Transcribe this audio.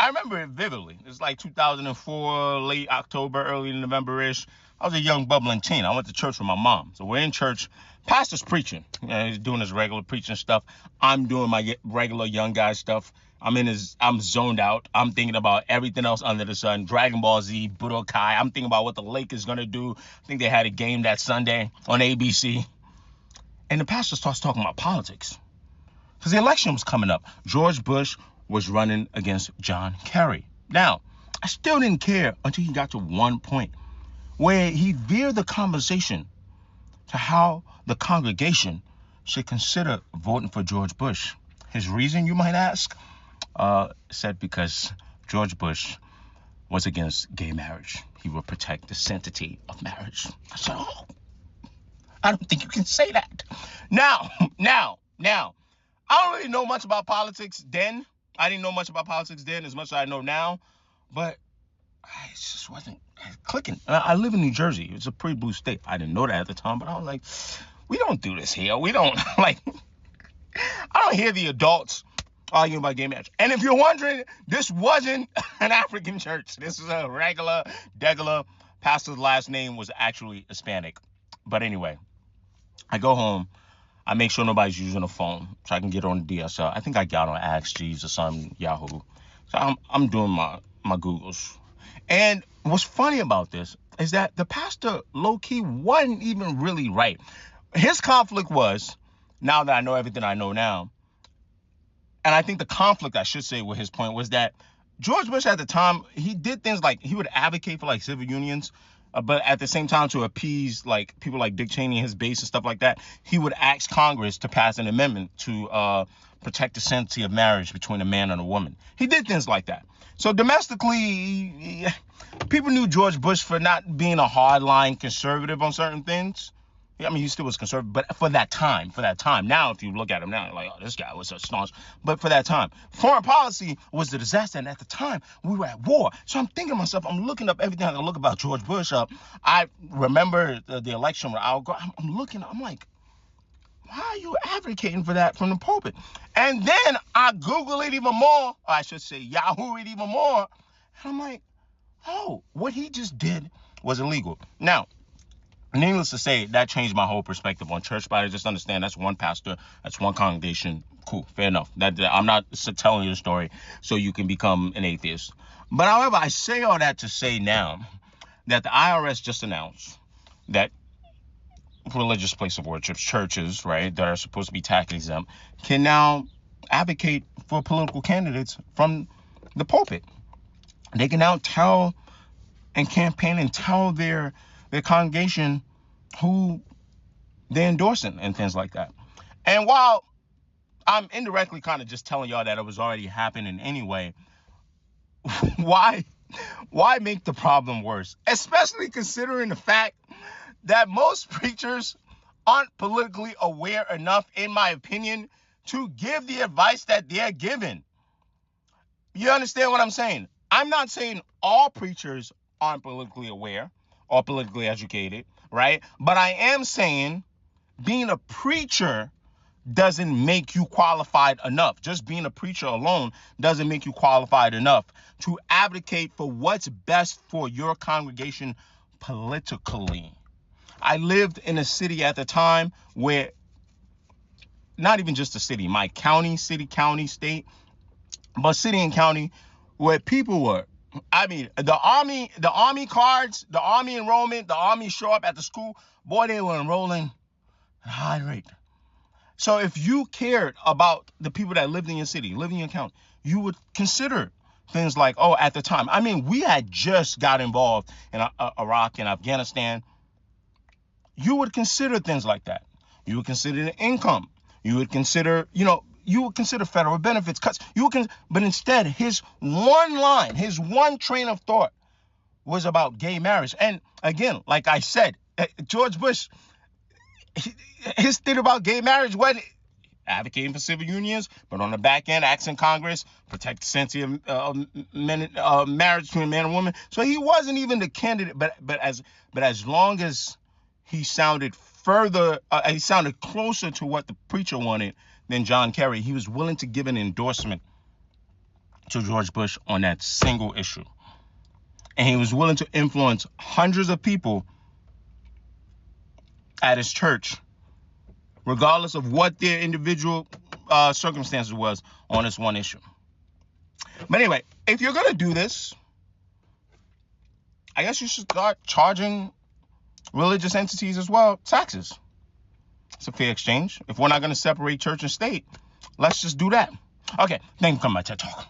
I remember it vividly. It's like 2004, late October, early November-ish. I was a young bubbling teen. I went to church with my mom. So we're in church. Pastor's preaching. He's doing his regular preaching stuff. I'm doing my regular young guy stuff. I'm zoned out. I'm thinking about everything else under the sun. Dragon Ball Z, Budokai. I'm thinking about what the Lakers gonna do. I think they had a game that Sunday on ABC. And the pastor starts talking about politics. Because the election was coming up. George Bush was running against John Kerry. Now, I still didn't care until he got to one point where he veered the conversation to how the congregation should consider voting for George Bush. His reason, you might ask, said because George Bush was against gay marriage. He would protect the sanctity of marriage. I said, oh, I don't think you can say that. Now, I don't really know much about politics then. I didn't know much about politics then as much as I know now, but it just wasn't clicking. I live in New Jersey. It's a pretty blue state. I didn't know that at the time, but I was like, we don't do this here. We don't, I don't hear the adults arguing about gay marriage. And if you're wondering, this wasn't an African church. This is a regular, pastor's last name was actually Hispanic. But anyway, I go home. I make sure nobody's using a phone so I can get on the DSL. I think I got on Ask Jeeves or some Yahoo. So I'm doing my Googles. And what's funny about this is that the pastor low-key wasn't even really right. His conflict was, now that I know everything I know now, and I think the conflict, I should say, with his point was that George Bush at the time, he did things like he would advocate for like civil unions, but at the same time to appease like people like Dick Cheney and his base and stuff like that, he would ask Congress to pass an amendment to protect the sanctity of marriage between a man and a woman. He did things like that. So domestically, people knew George Bush for not being a hardline conservative on certain things. I mean, he still was conservative, but for that time. Now, if you look at him now, you're like, oh, this guy was so staunch. But for that time, foreign policy was a disaster. And at the time, we were at war. So I'm thinking to myself, I'm looking up everything I can look about George Bush up. I remember the election where I'm looking, I'm like, why are you advocating for that from the pulpit? And then I Google it even more, or I should say Yahoo it even more. And I'm like, oh, what he just did was illegal. Now, needless to say, that changed my whole perspective on church, but I just understand that's one pastor, that's one congregation. Cool, fair enough. That I'm not telling you the story so you can become an atheist. But however, I say all that to say now that the IRS just announced that religious place of worship, churches, right, that are supposed to be tax exempt, can now advocate for political candidates from the pulpit. They can now tell and campaign and tell their congregation who they're endorsing and things like that. And while I'm indirectly kind of just telling y'all that it was already happening anyway, why make the problem worse? Especially considering the fact that most preachers aren't politically aware enough, in my opinion, to give the advice that they're given. You understand what I'm saying? I'm not saying all preachers aren't politically aware or politically educated, right? But I am saying being a preacher doesn't make you qualified enough. Just being a preacher alone doesn't make you qualified enough to advocate for what's best for your congregation politically. I lived in a city at the time where, not even just a city, my county, city, county, state, but city and county, where people were, I mean, the army cards, the army enrollment, the army show up at the school, boy, they were enrolling at a high rate. So if you cared about the people that lived in your city, lived in your county, you would consider things like, oh, at the time, I mean, we had just got involved in Iraq and Afghanistan. You would consider things like that. You would consider the income. You would consider, you would consider federal benefits cuts. But instead, his one line, his one train of thought was about gay marriage. And again, like I said, George Bush, his thing about gay marriage wasn't advocating for civil unions, but on the back end, asking Congress protect the sanctity of marriage between a man and woman. So he wasn't even the candidate. But as long as he sounded he sounded closer to what the preacher wanted than John Kerry, he was willing to give an endorsement to George Bush on that single issue. And he was willing to influence hundreds of people at his church, regardless of what their individual circumstances was on this one issue. But anyway, if you're going to do this, I guess you should start charging religious entities as well taxes. It's a fair exchange. If we're not going to separate church and state, let's just do that. Okay, thank you for coming to my TED Talk.